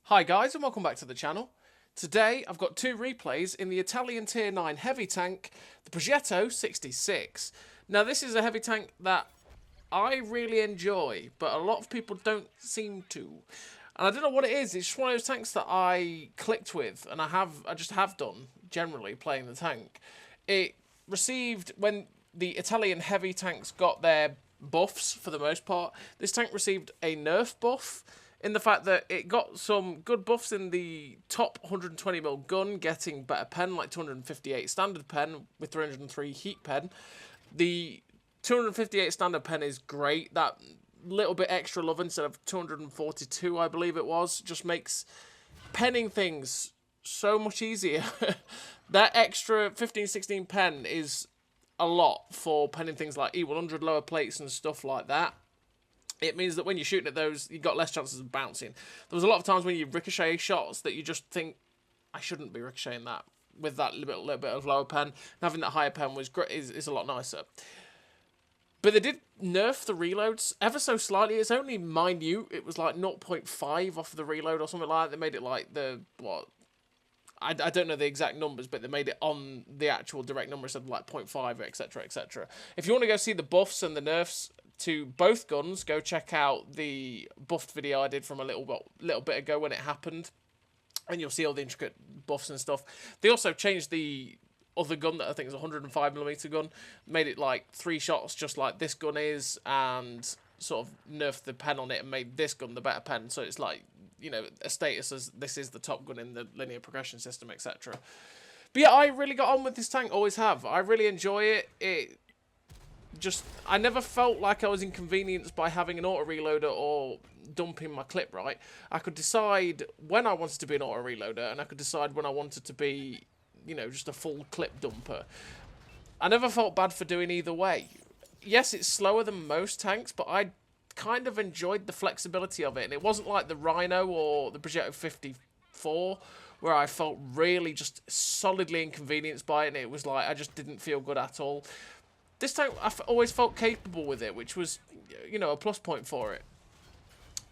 Hi guys and welcome back to the channel. Today I've got two replays in the Italian Tier 9 heavy tank, the Progetto 66. Now this is a heavy tank that I really enjoy, but a lot of people don't seem to. And I don't know what it is, it's just one of those tanks that I clicked with, and I just have done, generally, playing the tank. It received, when the Italian heavy tanks got their buffs, for the most part, this tank received a nerf buff, in the fact that it got some good buffs in the top 120mm gun, getting better pen, like 258 standard pen with 303 heat pen. The 258 standard pen is great. That little bit extra love instead of 242, I believe it was, just makes penning things so much easier. That extra 15-16 pen is a lot for penning things like E100 lower plates and stuff like that. It means that when you're shooting at those, you've got less chances of bouncing. There was a lot of times when you ricochet shots that you just think, I shouldn't be ricocheting that with that little bit of lower pen. And having that higher pen was great, is a lot nicer. But they did nerf the reloads ever so slightly. It's only minute. It was like 0.5 off the reload or something like that. They made it like the, what? I don't know the exact numbers, but they made it on the actual direct number instead of like 0.5, etc, etc. If you want to go see the buffs and the nerfs to both guns, go check out the buffed video I did from a little bit ago when it happened, and you'll see all the intricate buffs and stuff. They also changed the other gun that I think is a 105mm gun, made it like 3 shots just like this gun is, and sort of nerfed the pen on it and made this gun the better pen, so it's like, you know, a status as this is the top gun in the linear progression system, etc. But yeah, I really got on with this tank, always have. I really enjoy it. I never felt like I was inconvenienced by having an auto reloader or dumping my clip right. I could decide when I wanted to be an auto reloader, and I could decide when I wanted to be, you know, just a full clip dumper. I never felt bad for doing either way. Yes, it's slower than most tanks, but I kind of enjoyed the flexibility of it. And it wasn't like the Rhino or the Progetto 54, where I felt really just solidly inconvenienced by it, and it was like I just didn't feel good at all. This tank, I've always felt capable with it, which was, you know, a plus point for it.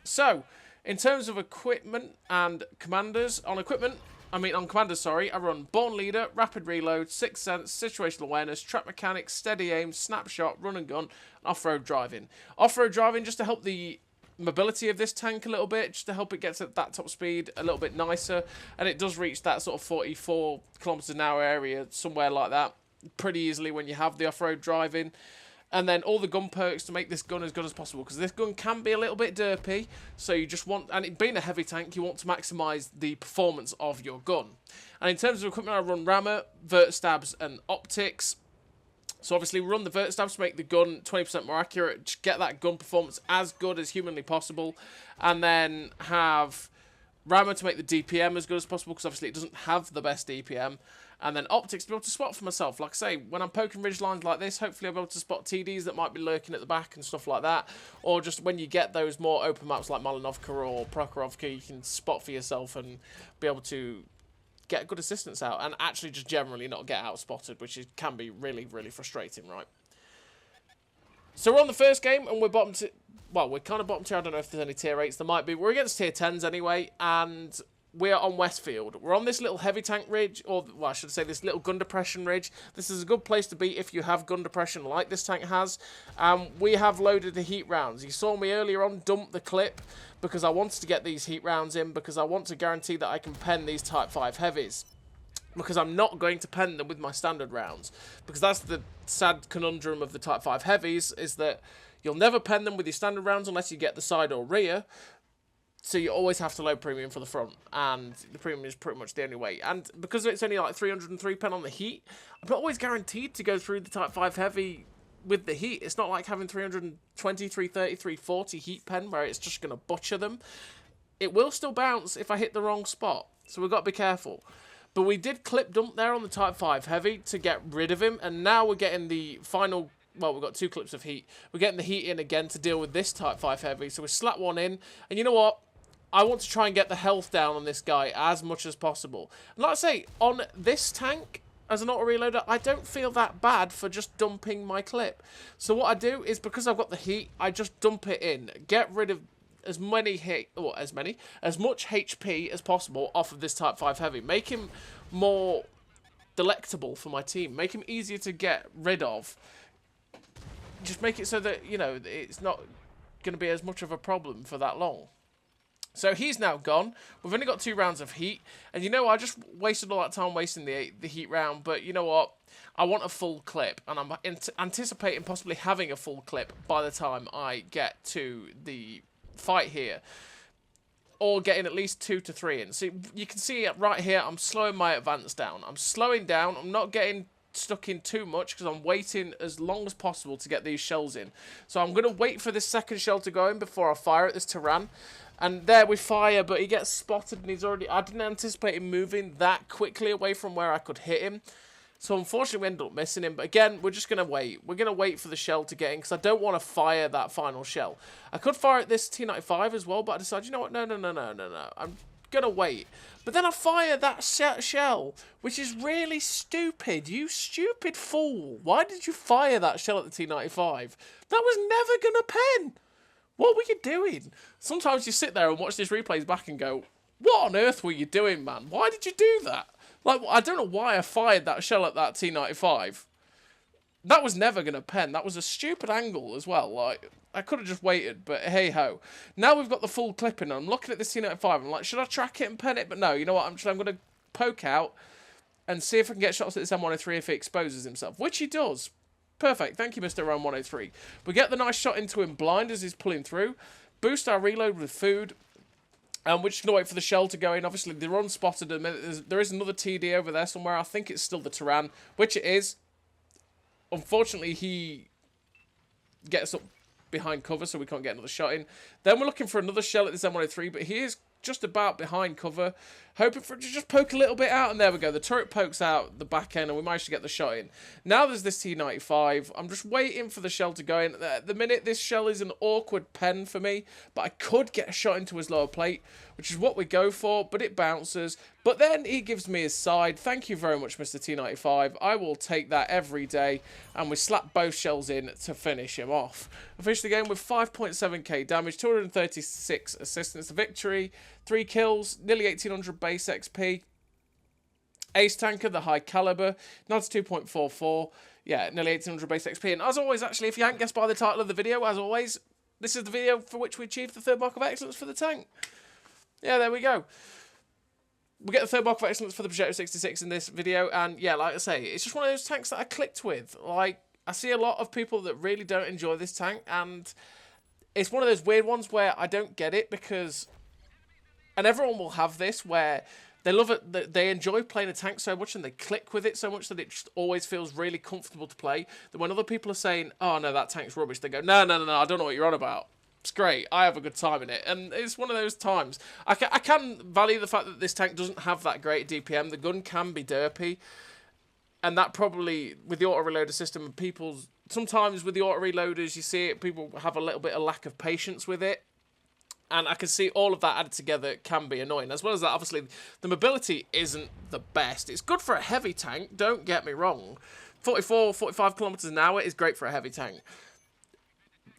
So, in terms of equipment and commanders, on commanders, sorry, I run Born Leader, Rapid Reload, Sixth Sense, Situational Awareness, Trap Mechanics, Steady Aim, Snapshot, Run and Gun, and Off-Road Driving. Off-Road Driving just to help the mobility of this tank a little bit, just to help it get to that top speed a little bit nicer, and it does reach that sort of 44 kilometers an hour area, somewhere like that, pretty easily when you have the off-road driving. And then all the gun perks to make this gun as good as possible, because this gun can be a little bit derpy, so you just want, and it being a heavy tank, you want to maximise the performance of your gun. And in terms of equipment, I run rammer, vert stabs, and optics. So obviously we run the vert stabs to make the gun 20% more accurate, just get that gun performance as good as humanly possible, and then have rammer to make the DPM as good as possible, because obviously it doesn't have the best DPM. And then optics to be able to spot for myself. Like I say, when I'm poking ridge lines like this, hopefully I'll be able to spot TDs that might be lurking at the back and stuff like that. Or just when you get those more open maps like Malinovka or Prokhorovka, you can spot for yourself and be able to get good assistance out. And actually just generally not get out spotted, which can be really, really frustrating, right? So we're on the first game, and we're bottom tier. Well, we're kind of bottom tier. I don't know if there's any tier 8s. There might be. We're against tier 10s anyway, and we're on Westfield. We're on this little heavy tank ridge, or well, I should say this little gun depression ridge. This is a good place to be if you have gun depression like this tank has. We have loaded the heat rounds. You saw me earlier on dump the clip because I wanted to get these heat rounds in, because I want to guarantee that I can pen these Type 5 heavies. Because I'm not going to pen them with my standard rounds. Because that's the sad conundrum of the Type 5 heavies, is that you'll never pen them with your standard rounds unless you get the side or rear. So you always have to load premium for the front, and the premium is pretty much the only way. And because it's only like 303 pen on the heat, I'm not always guaranteed to go through the Type 5 heavy with the heat. It's not like having 320, 330, 340 heat pen where it's just going to butcher them. It will still bounce if I hit the wrong spot, so we've got to be careful. But we did clip dump there on the Type 5 heavy to get rid of him, and now we're getting the final. Well, we've got 2 clips of heat. We're getting the heat in again to deal with this Type 5 heavy, so we slap one in, and you know what? I want to try and get the health down on this guy as much as possible. And like I say, on this tank, as an auto reloader, I don't feel that bad for just dumping my clip. So what I do is, because I've got the heat, I just dump it in. Get rid of as much HP as possible off of this Type 5 Heavy. Make him more delectable for my team. Make him easier to get rid of. Just make it so that, you know, it's not going to be as much of a problem for that long. So he's now gone. We've only got 2 rounds of heat. And you know, I just wasted all that time wasting the heat round. But you know what? I want a full clip. And I'm anticipating possibly having a full clip by the time I get to the fight here. Or getting at least 2 to 3 in. So you can see right here, I'm slowing my advance down. I'm slowing down. I'm not getting stuck in too much because I'm waiting as long as possible to get these shells in. So I'm going to wait for this second shell to go in before I fire at this Tyrann. And there we fire, but he gets spotted and he's already... I didn't anticipate him moving that quickly away from where I could hit him. So unfortunately we ended up missing him. But again, we're just going to wait. We're going to wait for the shell to get in because I don't want to fire that final shell. I could fire at this T95 as well, but I decided, you know what? No. I'm going to wait. But then I fire that shell, which is really stupid. You stupid fool. Why did you fire that shell at the T95? That was never going to pen. What were you doing? Sometimes you sit there and watch these replays back and go, what on earth were you doing, man? Why did you do that? Like, I don't know why I fired that shell at that T95. That was never going to pen. That was a stupid angle as well. Like, I could have just waited, but hey-ho. Now we've got the full clip in, and I'm looking at this T95. I'm like, should I track it and pen it? But no, you know what? I'm going to poke out and see if I can get shots at this M103 if he exposes himself, which he does. Perfect. Thank you, Mr. M103. We get the nice shot into him blind as he's pulling through. Boost our reload with food. And we're just going to wait for the shell to go in. Obviously, they're unspotted at the minute. There is another TD over there somewhere. I think it's still the Tyrann, which it is. Unfortunately, he gets up behind cover, so we can't get another shot in. Then we're looking for another shell at this M103, but he is just about behind cover, hoping for it to just poke a little bit out, and there we go. The turret pokes out the back end, and we managed to get the shot in. Now there's this T95. I'm just waiting for the shell to go in. At the minute, this shell is an awkward pen for me, but I could get a shot into his lower plate, which is what we go for, but it bounces. But then he gives me his side. Thank you very much, Mr. T95. I will take that every day, and we slap both shells in to finish him off. I finished the game with 5.7k damage, 236 assists. It's a victory, 3 kills, nearly 1800 base XP. Ace Tanker, the high caliber, 92.44. Yeah, nearly 1800 base XP. And as always, actually, if you hadn't guessed by the title of the video, as always, this is the video for which we achieved the 3rd mark of excellence for the tank. Yeah, there we go. We get the 3rd mark of excellence for the Progetto 66 in this video. And yeah, like I say, it's just one of those tanks that I clicked with. Like, I see a lot of people that really don't enjoy this tank. And it's one of those weird ones where I don't get it because... And everyone will have this where they love it, they enjoy playing a tank so much and they click with it so much that it just always feels really comfortable to play. That when other people are saying, oh no, that tank's rubbish, they go, no, I don't know what you're on about. It's great, I have a good time in it. And it's one of those times. I can value the fact that this tank doesn't have that great DPM. The gun can be derpy. And that probably, with the auto-reloader system, sometimes with the auto-reloaders, you see it, people have a little bit of lack of patience with it. And I can see all of that added together can be annoying. As well as that, obviously, the mobility isn't the best. It's good for a heavy tank, don't get me wrong. 44, 45 kilometers an hour is great for a heavy tank.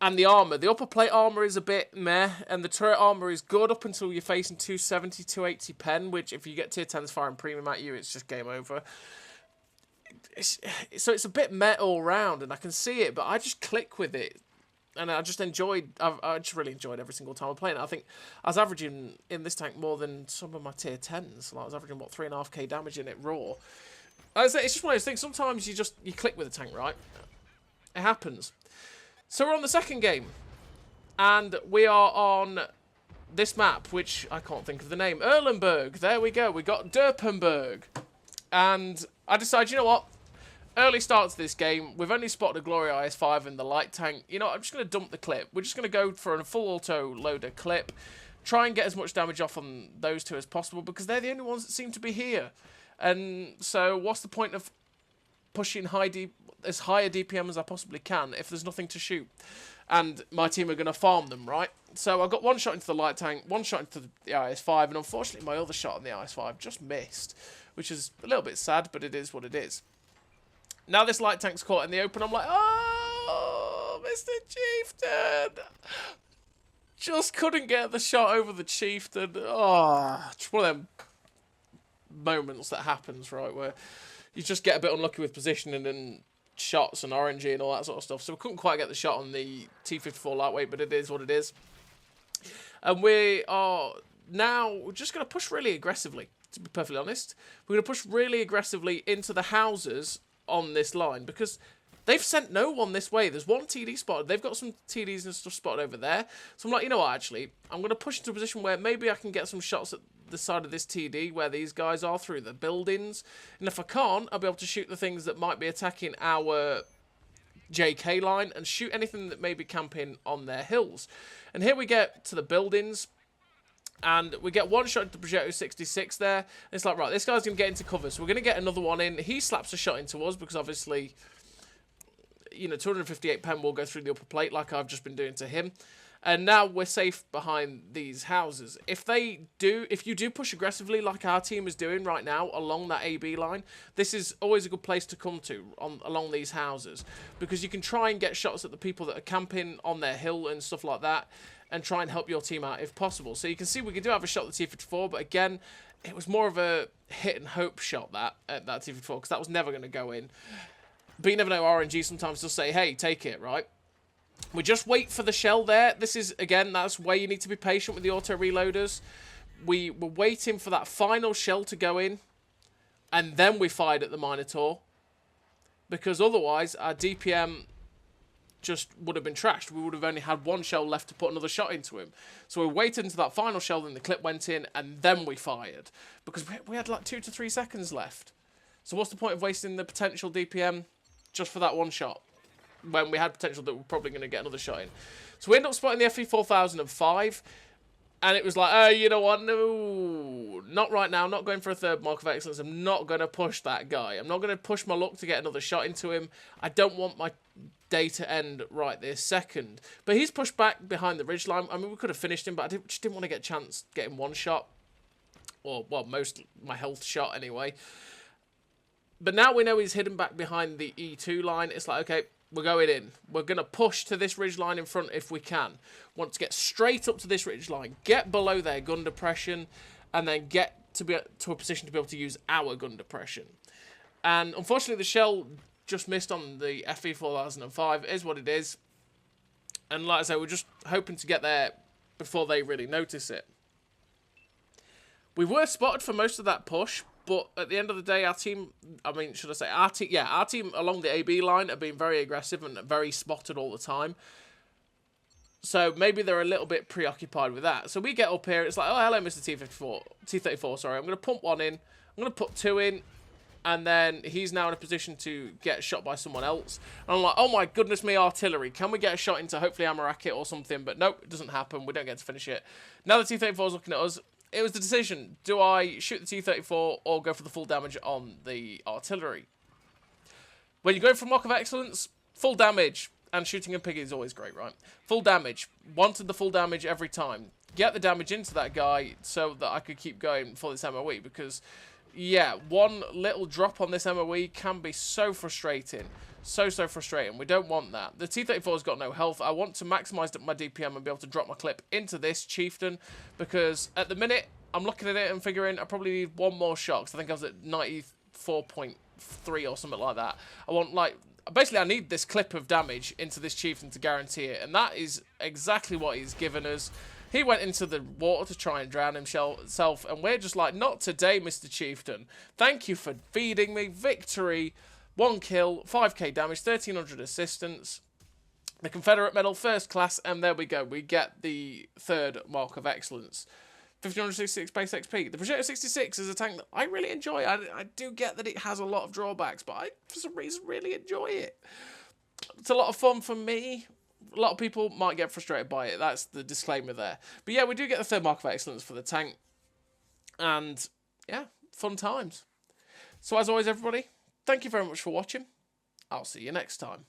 And the armor. The upper plate armor is a bit meh. And the turret armor is good up until you're facing 270, 280 pen. Which, if you get tier 10s firing premium at you, it's just game over. So it's a bit meh all round. And I can see it, but I just click with it. And I just really enjoyed every single time I played it. I think I was averaging in this tank more than some of my tier 10s. Like I was averaging, what, 3.5k damage in it raw. It's just one of those things. Sometimes you click with a tank, right? It happens. So we're on the second game. And we are on this map, which I can't think of the name. Erlenberg. There we go. We got Derpenberg. And I decided, you know what? Early start to this game, we've only spotted a Glory IS-5 in the light tank. You know, I'm just going to dump the clip. We're just going to go for a full auto-loader clip. Try and get as much damage off on those two as possible, because they're the only ones that seem to be here. And so, what's the point of pushing as high a DPM as I possibly can if there's nothing to shoot? And my team are going to farm them, right? So, I got one shot into the light tank, one shot into the IS-5, and unfortunately, my other shot on the IS-5 just missed, which is a little bit sad, but it is what it is. Now this light tank's caught in the open, I'm like, oh, Mr. Chieftain. Just couldn't get the shot over the chieftain. Oh, just one of them moments that happens, right, where you just get a bit unlucky with positioning and shots and RNG and all that sort of stuff. So we couldn't quite get the shot on the T-54 lightweight, but it is what it is. And we are now just going to push really aggressively, to be perfectly honest. We're going to push really aggressively into the houses on this line because they've sent no one this way. There's one TD spotted. They've got some TDs and stuff spotted over there. So I'm like, you know what, actually, I'm going to push into a position where maybe I can get some shots at the side of this TD where these guys are through the buildings. And if I can't, I'll be able to shoot the things that might be attacking our JK line and shoot anything that may be camping on their hills. And here we get to the buildings. And we get one shot into Progetto 66 there. And it's like, right, this guy's going to get into cover. So we're going to get another one in. He slaps a shot into us because obviously, you know, 258 pen will go through the upper plate like I've just been doing to him. And now we're safe behind these houses. If you do push aggressively like our team is doing right now along that AB line, this is always a good place to come to along these houses. Because you can try and get shots at the people that are camping on their hill and stuff like that. And try and help your team out if possible. So you can see we do have a shot at the T-54, but again, it was more of a hit and hope shot at that T-54, because that was never going to go in. But you never know, RNG sometimes will say, hey, take it, right? We just wait for the shell there. This is, again, that's where you need to be patient with the auto-reloaders. We were waiting for that final shell to go in, and then we fired at the Minotaur. Because otherwise, our DPM just would have been trashed. We would have only had one shell left to put another shot into him. So we waited until that final shell, then the clip went in, and then we fired. Because we had like 2 to 3 seconds left. So what's the point of wasting the potential DPM just for that one shot? When we had potential that we're probably going to get another shot in. So we ended up spotting the FE 4005. And it was like, oh, you know what? No, not right now. I'm not going for a third mark of excellence. I'm not going to push that guy. I'm not going to push my luck to get another shot into him. I don't want my day to end right this second. But he's pushed back behind the ridgeline. I mean, we could have finished him, but I just didn't want to get a chance getting one shot. Or, well, my health shot anyway. But now we know he's hidden back behind the E2 line. It's like, okay, we're going in. We're going to push to this ridge line in front if we can. Want to get straight up to this ridge line, get below their gun depression, and then get to a position to be able to use our gun depression. And unfortunately, the shell just missed on the FE 4005. It is what it is. And like I say, we're just hoping to get there before they really notice it. We were spotted for most of that push, but at the end of the day, our team, our team along the AB line have been very aggressive and very spotted all the time. So maybe they're a little bit preoccupied with that. So we get up here, it's like, oh, hello, Mr. T-34, sorry. I'm going to pump one in, I'm going to put two in, and then he's now in a position to get shot by someone else. And I'm like, oh my goodness me, artillery. Can we get a shot into hopefully Amaraki or something? But nope, it doesn't happen. We don't get to finish it. Now the T-34 is looking at us. It was the decision. Do I shoot the T-34 or go for the full damage on the artillery? When you go for Mock of Excellence, full damage. And shooting a pig is always great, right? Full damage. Wanted the full damage every time. Get the damage into that guy so that I could keep going for this MOE. Because, yeah, one little drop on this MOE can be so frustrating. So frustrating. We don't want that. The T-34's got no health. I want to maximise my DPM and be able to drop my clip into this chieftain. Because at the minute, I'm looking at it and figuring I probably need one more shot. Because I think I was at 94.3 or something like that. I want, like... Basically, I need this clip of damage into this chieftain to guarantee it. And that is exactly what he's given us. He went into the water to try and drown himself. And we're just like, not today, Mr. Chieftain. Thank you for feeding me. Victory. 1 kill. 5k damage. 1300 assistance. The Confederate Medal, first class. And there we go. We get the third mark of excellence. 1566 base XP. The Progetto 66 is a tank that I really enjoy. I do get that it has a lot of drawbacks, but I, for some reason, really enjoy it. It's a lot of fun for me. A lot of people might get frustrated by it. That's the disclaimer there. But yeah, we do get the third mark of excellence for the tank. And yeah, fun times. So as always, everybody, thank you very much for watching. I'll see you next time.